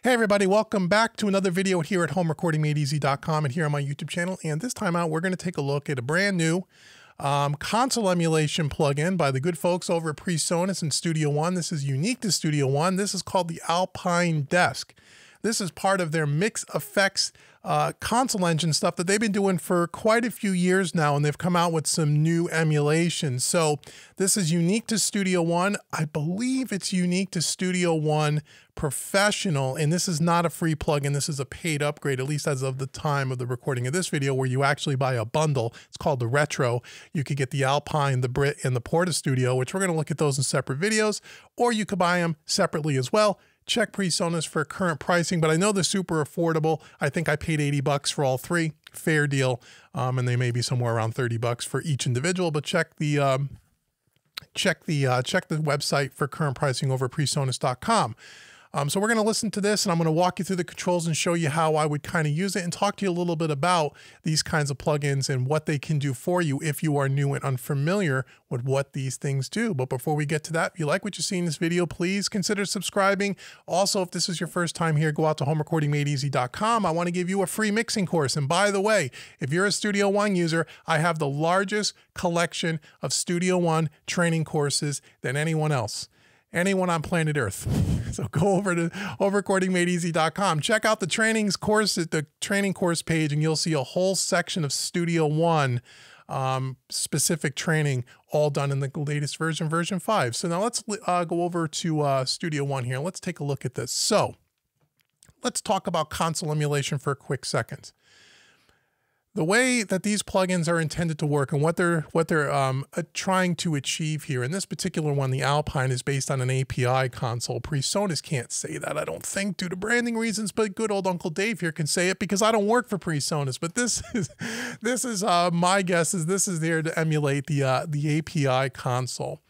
Hey everybody, welcome back to another video here at homerecordingmadeeasy.com and here on my YouTube channel. And this time out, we're going to take a look at a brand new console emulation plugin by the good folks over at Presonus and Studio One. This is unique to Studio One. This is called the Alpine Desk. This is part of their mix effects console engine stuff that they've been doing for quite a few years now, and they've come out with some new emulations. So this is unique to Studio One. I believe it's unique to Studio One Professional, and this is not a free plugin. This is a paid upgrade, at least as of the time of the recording of this video, where you actually buy a bundle. It's called the Retro. You could get the Alpine, the Brit, and the Porta Studio, which we're going to look at those in separate videos, or you could buy them separately as well. Check Presonus for current pricing, but I know they're super affordable. I think I paid 80 bucks for all three. Fair deal. And they may be somewhere around 30 bucks for each individual, but check the website for current pricing over at presonus.com. So we're going to listen to this, and I'm going to walk you through the controls and show you how I would kind of use it and talk to you a little bit about these kinds of plugins and what they can do for you if you are new and unfamiliar with what these things do. But before we get to that, if you like what you see in this video, please consider subscribing. Also, if this is your first time here, go out to homerecordingmadeeasy.com. I want to give you a free mixing course. And by the way, if you're a Studio One user, I have the largest collection of Studio One training courses than anyone else. Anyone on planet Earth. So go over to homerecordingmadeeasy.com. Check out the training course page, and you'll see a whole section of Studio One specific training, all done in the latest version, version 5. So now let's go over to Studio One here. Let's take a look at this. So let's talk about console emulation for a quick second. The way that these plugins are intended to work and what they're trying to achieve here, in this particular one, the Alpine is based on an API console. Presonus can't say that, I don't think, due to branding reasons, but good old Uncle Dave here can say it because I don't work for Presonus. But this is my guess is this is there to emulate the API console.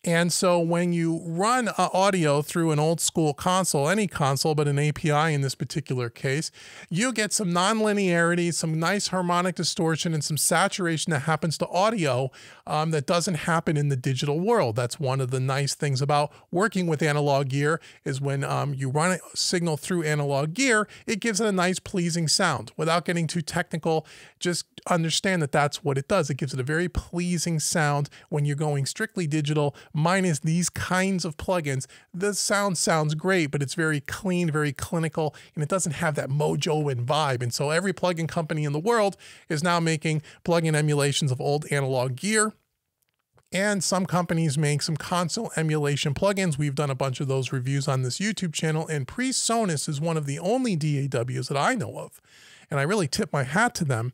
And so when you run audio through an old school console, any console, but an API in this particular case, you get some nonlinearity, some nice harmonic distortion, and some saturation that happens to audio that doesn't happen in the digital world. That's one of the nice things about working with analog gear is when you run a signal through analog gear, it gives it a nice pleasing sound. Without getting too technical, just understand that that's what it does. It gives it a very pleasing sound when you're going strictly digital. Minus these kinds of plugins, the sound sounds great, but it's very clean, very clinical, and it doesn't have that mojo and vibe. And so every plugin company in the world is now making plugin emulations of old analog gear. And some companies make some console emulation plugins. We've done a bunch of those reviews on this YouTube channel, and Presonus is one of the only DAWs that I know of, and I really tip my hat to them,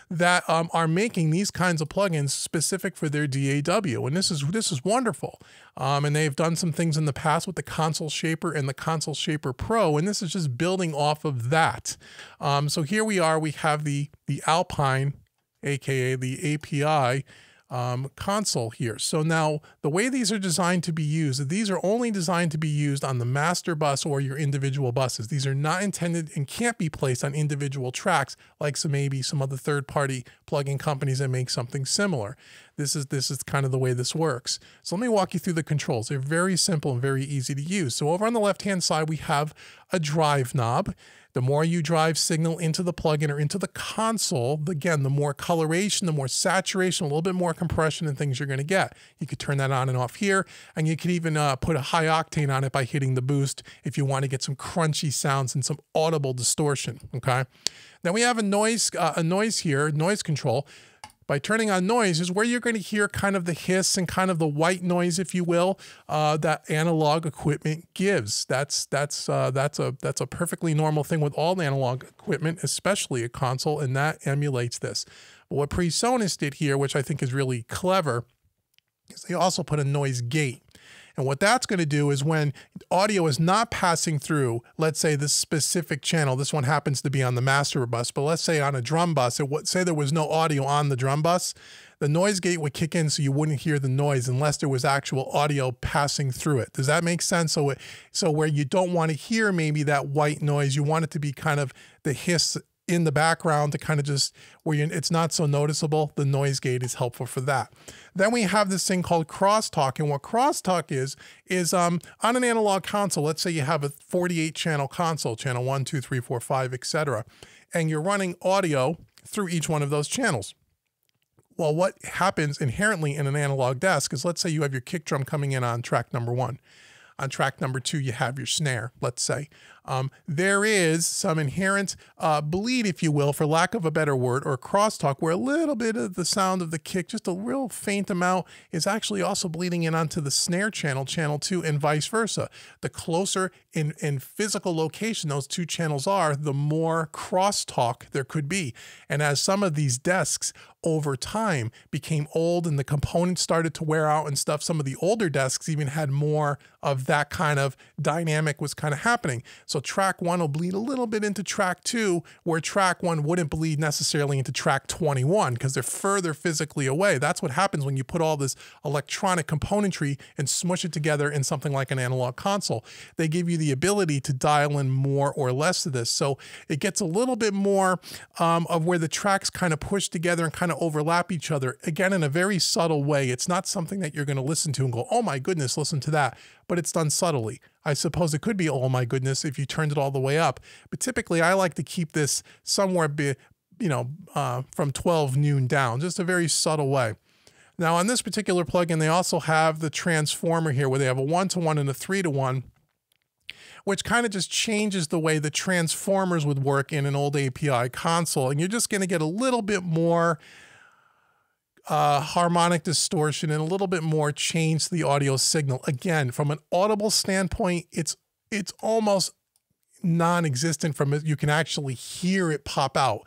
that are making these kinds of plugins specific for their DAW. And this is wonderful. And they've done some things in the past with the Console Shaper and the Console Shaper Pro, and this is just building off of that. So here we are, we have the Alpine, aka the API console here. So now the way these are designed to be used, these are only designed to be used on the master bus or your individual buses. These are not intended and can't be placed on individual tracks like maybe some other third-party plugin companies that make something similar. This is kind of the way this works. So let me walk you through the controls. They're very simple and very easy to use. So over on the left-hand side, we have a drive knob. The more you drive signal into the plugin or into the console, again, the more coloration, the more saturation, a little bit more compression and things you're going to get. You could turn that on and off here, and you could even put a high octane on it by hitting the boost if you want to get some crunchy sounds and some audible distortion, okay? Then we have a noise here, noise control. By turning on noise is where you're going to hear kind of the hiss and kind of the white noise, if you will, that analog equipment gives. That's a perfectly normal thing with all analog equipment, especially a console, and that emulates this. But what Presonus did here, which I think is really clever, is they also put a noise gate. And what that's going to do is when audio is not passing through, let's say this specific channel, this one happens to be on the master bus, but let's say on a drum bus, say there was no audio on the drum bus, the noise gate would kick in so you wouldn't hear the noise unless there was actual audio passing through it. Does that make sense? So where you don't want to hear maybe that white noise, you want it to be kind of the hiss in the background to kind of just where it's not so noticeable. The noise gate is helpful for that. Then we have this thing called Crosstalk. And what Crosstalk is on an analog console, let's say you have a 48 channel console, channel 1, 2, 3, 4, 5, etc. And you're running audio through each one of those channels. Well, what happens inherently in an analog desk is, let's say you have your kick drum coming in on track number 1. On track number 2, you have your snare, let's say. There is some inherent bleed, if you will, for lack of a better word, or crosstalk, where a little bit of the sound of the kick, just a real faint amount, is actually also bleeding in onto the snare channel, channel 2, and vice versa. The closer in physical location those two channels are, the more crosstalk there could be. And as some of these desks over time became old and the components started to wear out and stuff, some of the older desks even had more of that kind of dynamic was kind of happening. So track 1 will bleed a little bit into track 2, where track 1 wouldn't bleed necessarily into track 21 because they're further physically away. That's what happens when you put all this electronic componentry and smush it together in something like an analog console. They give you the ability to dial in more or less of this. So it gets a little bit more of where the tracks kind of push together and kind of overlap each other, again, in a very subtle way. It's not something that you're going to listen to and go, oh my goodness, listen to that. But it's done subtly. I suppose it could be, oh my goodness, if you turned it all the way up. But typically I like to keep this somewhere, from 12 noon down, just a very subtle way. Now on this particular plugin, they also have the transformer here where they have a 1-to-1 and a 3-to-1, which kind of just changes the way the transformers would work in an old API console. And you're just going to get a little bit more harmonic distortion and a little bit more change to the audio signal. Again, from an audible standpoint, it's almost non-existent. From it, you can actually hear it pop out.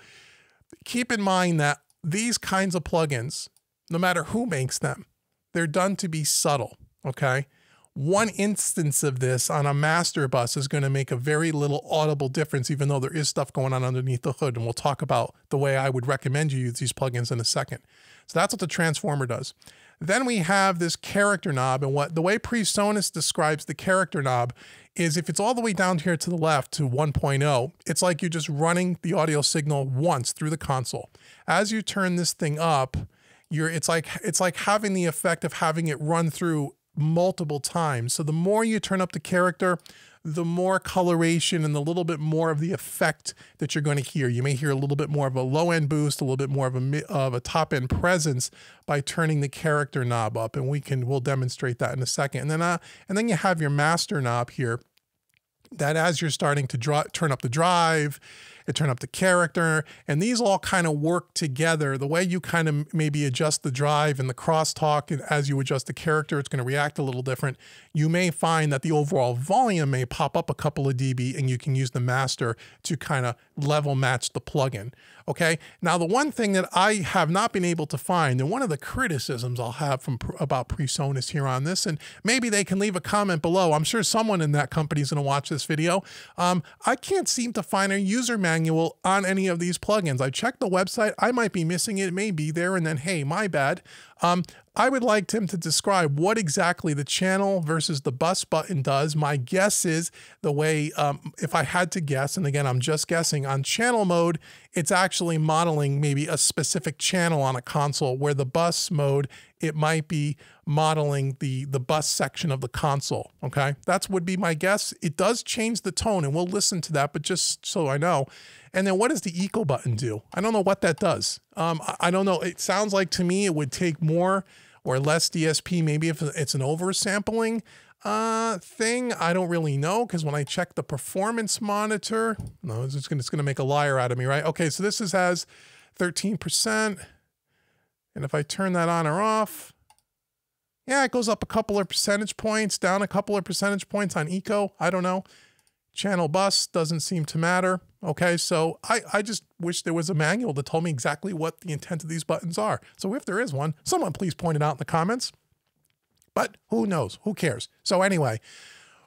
Keep in mind that these kinds of plugins, no matter who makes them, they're done to be subtle, okay? One instance of this on a master bus is going to make a very little audible difference, even though there is stuff going on underneath the hood. And we'll talk about the way I would recommend you use these plugins in a second. So that's what the transformer does. Then we have this character knob, and the way Presonus describes the character knob is if it's all the way down here to the left to 1.0, it's like you're just running the audio signal once through the console. As you turn this thing up, it's like having the effect of having it run through multiple times. So the more you turn up the character, the more coloration and a little bit more of the effect that you're going to hear. You may hear a little bit more of a low end boost, a little bit more of a top end presence by turning the character knob up, and we'll demonstrate that in a second. And then you have your master knob here, that as you're starting to turn up the drive, turn up the character, and these all kind of work together. The way you kind of maybe adjust the drive and the crosstalk, and as you adjust the character, it's going to react a little different. You may find that the overall volume may pop up a couple of dB, and you can use the master to kind of level match the plugin. Okay. Now, the one thing that I have not been able to find, and one of the criticisms I'll have about Presonus here on this, and maybe they can leave a comment below. I'm sure someone in that company is going to watch this video. I can't seem to find a user manual on any of these plugins. I checked the website. I might be missing it. It may be there, and then, hey, my bad. I would like Tim to describe what exactly the channel versus the bus button does. My guess is the way, if I had to guess, and again, I'm just guessing, on channel mode, it's actually modeling maybe a specific channel on a console, where the bus mode, it might be modeling the bus section of the console, okay? That would be my guess. It does change the tone, and we'll listen to that, but just so I know. And then what does the eco button do? I don't know what that does. I don't know. It sounds like to me it would take more or less DSP, maybe if it's an oversampling thing. I don't really know, because when I check the performance monitor, no, it's going to make a liar out of me, right? Okay, so this has 13%. And if I turn that on or off, yeah, it goes up a couple of percentage points, down a couple of percentage points on eco. I don't know. Channel bus doesn't seem to matter. Okay, so I just wish there was a manual that told me exactly what the intent of these buttons are. So if there is one, someone please point it out in the comments. But who knows? Who cares? So anyway,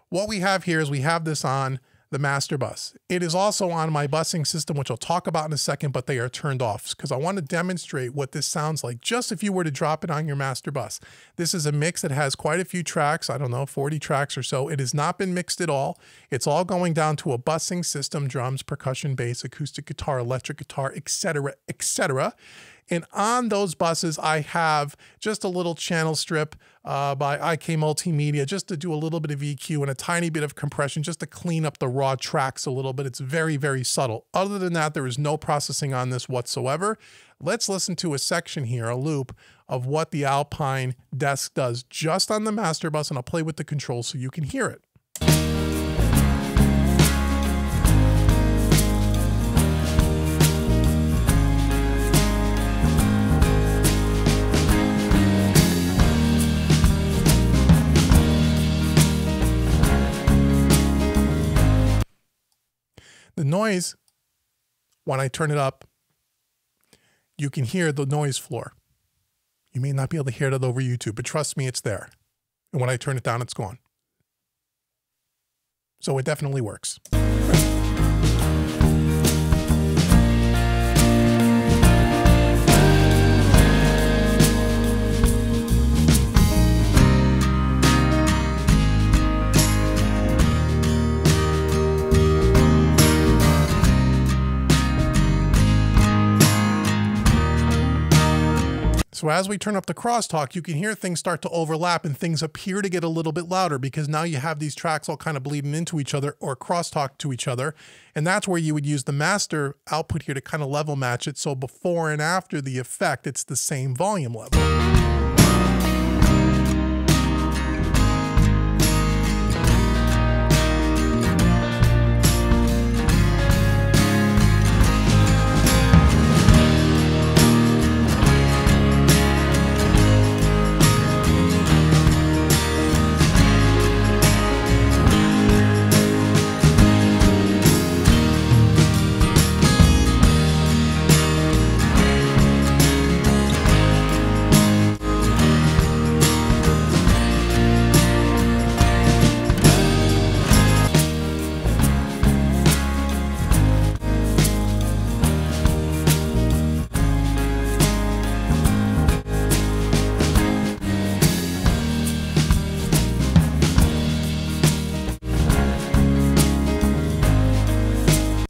what we have here is we have this on the master bus. It is also on my busing system, which I'll talk about in a second, but they are turned off because I want to demonstrate what this sounds like just if you were to drop it on your master bus. This is a mix that has quite a few tracks, I don't know, 40 tracks or so. It has not been mixed at all. It's all going down to a busing system, drums, percussion, bass, acoustic guitar, electric guitar, etc., etc. And on those buses, I have just a little channel strip by IK Multimedia just to do a little bit of EQ and a tiny bit of compression just to clean up the raw tracks a little bit. It's very, very subtle. Other than that, there is no processing on this whatsoever. Let's listen to a section here, a loop of what the Alpine desk does just on the master bus, and I'll play with the controls so you can hear it. The noise, when I turn it up, you can hear the noise floor. You may not be able to hear that over YouTube, but trust me, it's there. And when I turn it down, it's gone. So it definitely works. So as we turn up the crosstalk, you can hear things start to overlap and things appear to get a little bit louder because now you have these tracks all kind of bleeding into each other or crosstalk to each other. And that's where you would use the master output here to kind of level match it. So before and after the effect, it's the same volume level.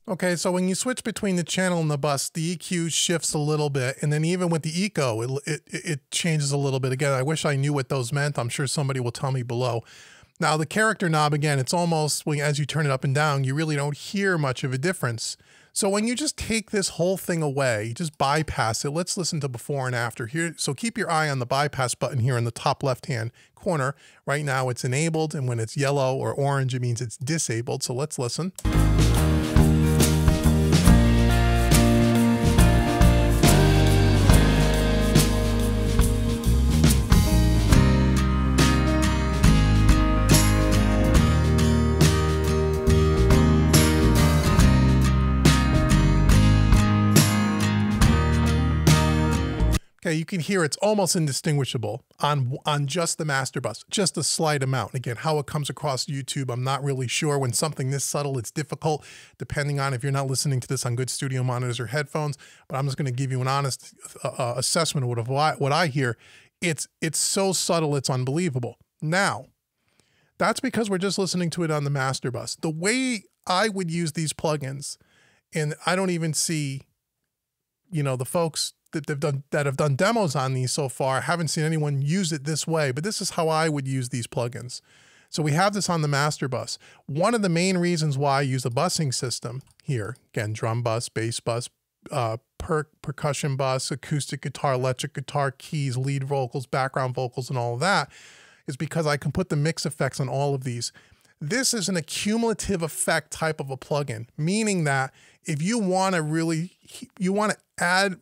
Okay, so when you switch between the channel and the bus, the EQ shifts a little bit, and then even with the echo, it changes a little bit. Again, I wish I knew what those meant. I'm sure somebody will tell me below. Now, the character knob, again, it's almost, as you turn it up and down, you really don't hear much of a difference. So when you just take this whole thing away, you just bypass it. Let's listen to before and after here. So keep your eye on the bypass button here in the top left-hand corner. Right now, it's enabled, and when it's yellow or orange, it means it's disabled. So let's listen. Okay, you can hear it's almost indistinguishable on just the master bus, just a slight amount. Again, how it comes across YouTube, I'm not really sure. When something this subtle, it's difficult, depending on if you're not listening to this on good studio monitors or headphones. But I'm just going to give you an honest assessment of what I hear. It's so subtle, it's unbelievable. Now, that's because we're just listening to it on the master bus. The way I would use these plugins, and I don't even see, the folks that have done demos on these so far, I haven't seen anyone use it this way, but this is how I would use these plugins. So we have this on the master bus. One of the main reasons why I use a busing system here, again, drum bus, bass bus, percussion bus, acoustic guitar, electric guitar, keys, lead vocals, background vocals, and all of that, is because I can put the mix effects on all of these. This is an accumulative effect type of a plugin, meaning that if you want to add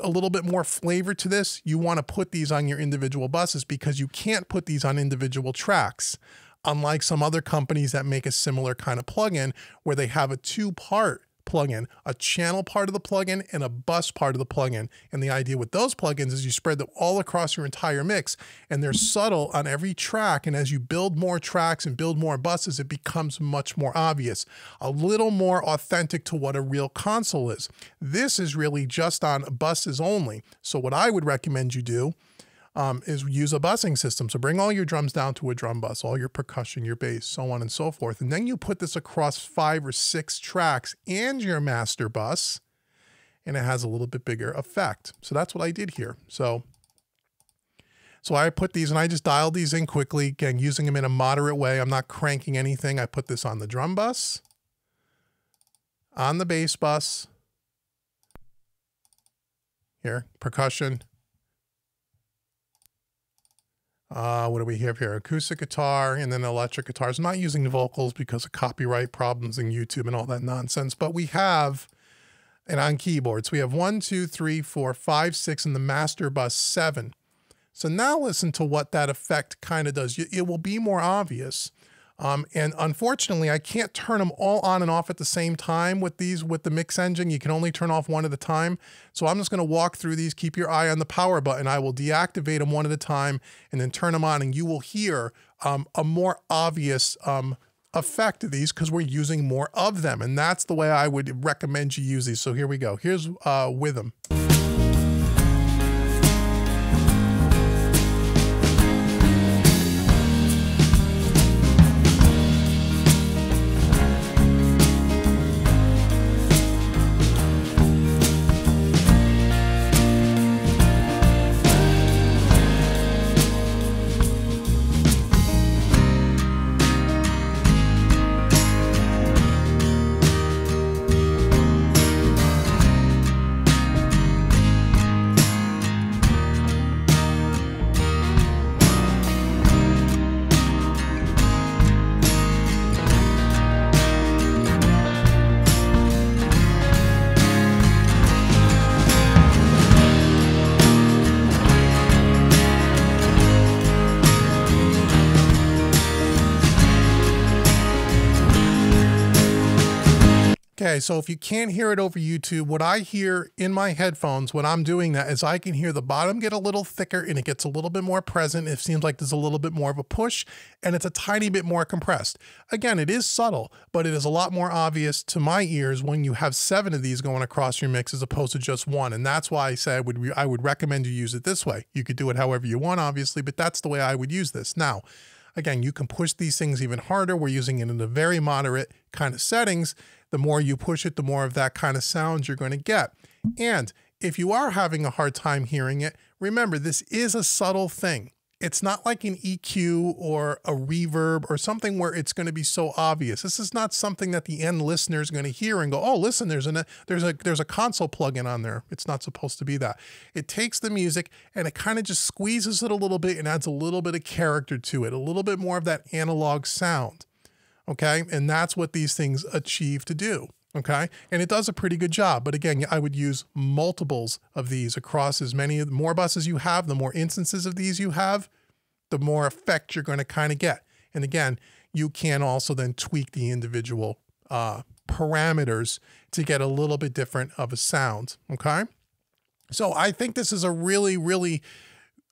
a little bit more flavor to this, you want to put these on your individual buses because you can't put these on individual tracks, unlike some other companies that make a similar kind of plugin where they have a two-part plugin, a channel part of the plugin, and a bus part of the plugin. And the idea with those plugins is you spread them all across your entire mix, and they're subtle on every track. And as you build more tracks and build more buses, it becomes much more obvious, a little more authentic to what a real console is. This is really just on buses only. So what I would recommend you do is use a busing system. So bring all your drums down to a drum bus, all your percussion, your bass, so on and so forth. And then you put this across 5 or 6 tracks and your master bus, and it has a little bit bigger effect. So that's what I did here. So I put these and I just dialed these in quickly, again, using them in a moderate way. I'm not cranking anything. I put this on the drum bus, on the bass bus, here, percussion. What do we have here? Acoustic guitar and then electric guitars. I'm not using the vocals because of copyright problems in YouTube and all that nonsense, but we have, and on keyboards, we have 1, 2, 3, 4, 5, 6, and the master bus 7. So now listen to what that effect kind of does. It will be more obvious. And unfortunately, I can't turn them all on and off at the same time with these, with the mix engine. You can only turn off one at a time. So I'm just going to walk through these. Keep your eye on the power button. I will deactivate them one at a time and then turn them on, and you will hear a more obvious effect of these because we're using more of them. And that's the way I would recommend you use these. So here we go. Here's with them. Okay, so if you can't hear it over YouTube, what I hear in my headphones when I'm doing that is I can hear the bottom get a little thicker and it gets a little bit more present. It seems like there's a little bit more of a push and it's a tiny bit more compressed. Again, it is subtle, but it is a lot more obvious to my ears when you have 7 of these going across your mix as opposed to just 1. And that's why I say I would recommend you use it this way. You could do it however you want, obviously, but that's the way I would use this. Now, again, you can push these things even harder. We're using it in a very moderate kind of settings. The more you push it, the more of that kind of sound you're going to get. And if you are having a hard time hearing it, remember, this is a subtle thing. It's not like an EQ or a reverb or something where it's going to be so obvious. This is not something that the end listener is going to hear and go, oh, listen, there's a console plugin on there. It's not supposed to be that. It takes the music and it kind of just squeezes it a little bit and adds a little bit of character to it, a little bit more of that analog sound. Okay, and that's what these things achieve to do. Okay, and it does a pretty good job. But again, I would use multiples of these across as many, the more buses you have, the more instances of these you have, the more effect you're going to kind of get. And again, you can also then tweak the individual parameters to get a little bit different of a sound. Okay, so I think this is a really, really,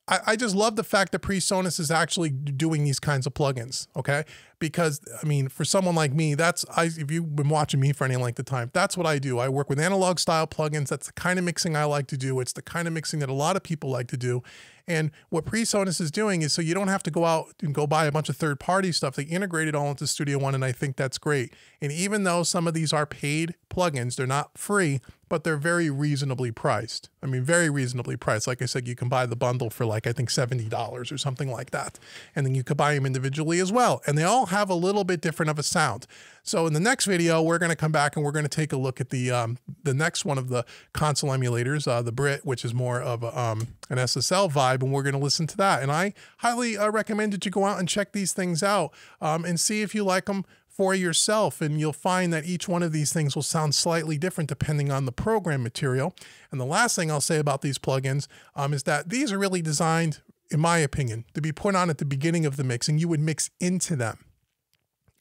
I just love the fact that Presonus is actually doing these kinds of plugins, okay? Because, I mean, for someone like me, if you've been watching me for any length of time, that's what I do. I work with analog style plugins. That's the kind of mixing I like to do. It's the kind of mixing that a lot of people like to do. And what Presonus is doing is so you don't have to go out and go buy a bunch of third-party stuff. They integrate it all into Studio One, and I think that's great. And even though some of these are paid plugins, they're not free, but they're very reasonably priced. I mean, very reasonably priced. Like I said, you can buy the bundle for like, I think $70 or something like that. And then you could buy them individually as well. And they all have a little bit different of a sound. So in the next video, we're going to come back and we're going to take a look at the next one of the console emulators, the Brit, which is more of an SSL vibe, and we're going to listen to that. And I highly recommend that you go out and check these things out and see if you like them for yourself, and you'll find that each one of these things will sound slightly different depending on the program material. And the last thing I'll say about these plugins is that these are really designed, in my opinion, to be put on at the beginning of the mix, and you would mix into them.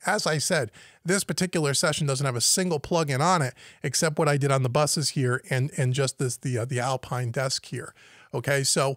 As I said, this particular session doesn't have a single plugin on it except what I did on the buses here and just the Alpine desk here. Okay, so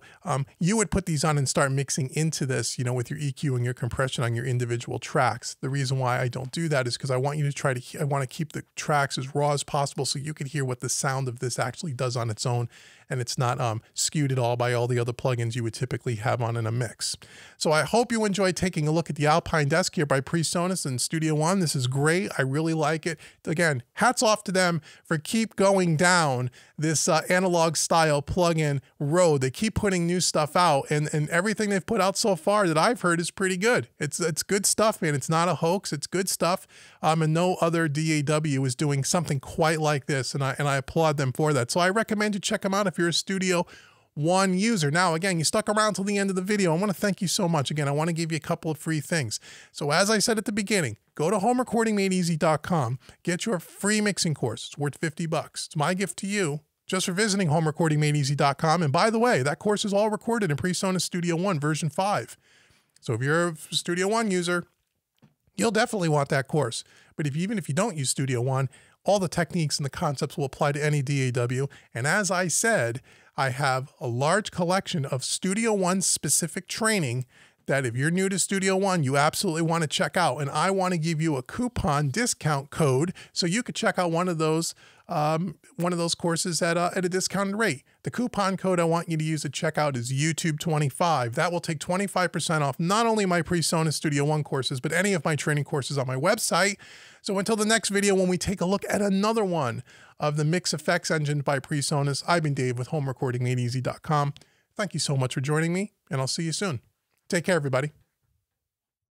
you would put these on and start mixing into this, you know, with your EQ and your compression on your individual tracks. The reason why I don't do that is because I want you to I want to keep the tracks as raw as possible so you can hear what the sound of this actually does on its own, and it's not skewed at all by all the other plugins you would typically have on in a mix. So I hope you enjoyed taking a look at the Alpine desk here by Presonus and Studio One. This is great. I really like it. Again, hats off to them for keep going down this analog style plugin road. They keep putting new stuff out, and everything they've put out so far that I've heard is pretty good. It's good stuff, man. It's not a hoax. It's good stuff. And no other DAW is doing something quite like this, and I applaud them for that. So I recommend you check them out if you're a Studio One user. Now, again, you stuck around till the end of the video. I want to thank you so much. Again, I want to give you a couple of free things. So as I said at the beginning, go to homerecordingmadeeasy.com, get your free mixing course. It's worth $50. It's my gift to you just for visiting homerecordingmadeeasy.com. And by the way, that course is all recorded in Presonus Studio One version 5. So if you're a Studio One user, you'll definitely want that course. But even if you don't use Studio One, all the techniques and the concepts will apply to any DAW. And as I said, I have a large collection of Studio One specific training that if you're new to Studio One, you absolutely want to check out. And I want to give you a coupon discount code so you could check out one of those courses at a discounted rate. The coupon code I want you to use at checkout is YouTube25. That will take 25% off not only my Presonus Studio One courses, but any of my training courses on my website. So until the next video when we take a look at another one of the Mix Effects Engine by Presonus, I've been Dave with homerecordingmadeeasy.com. Thank you so much for joining me, and I'll see you soon. Take care, everybody.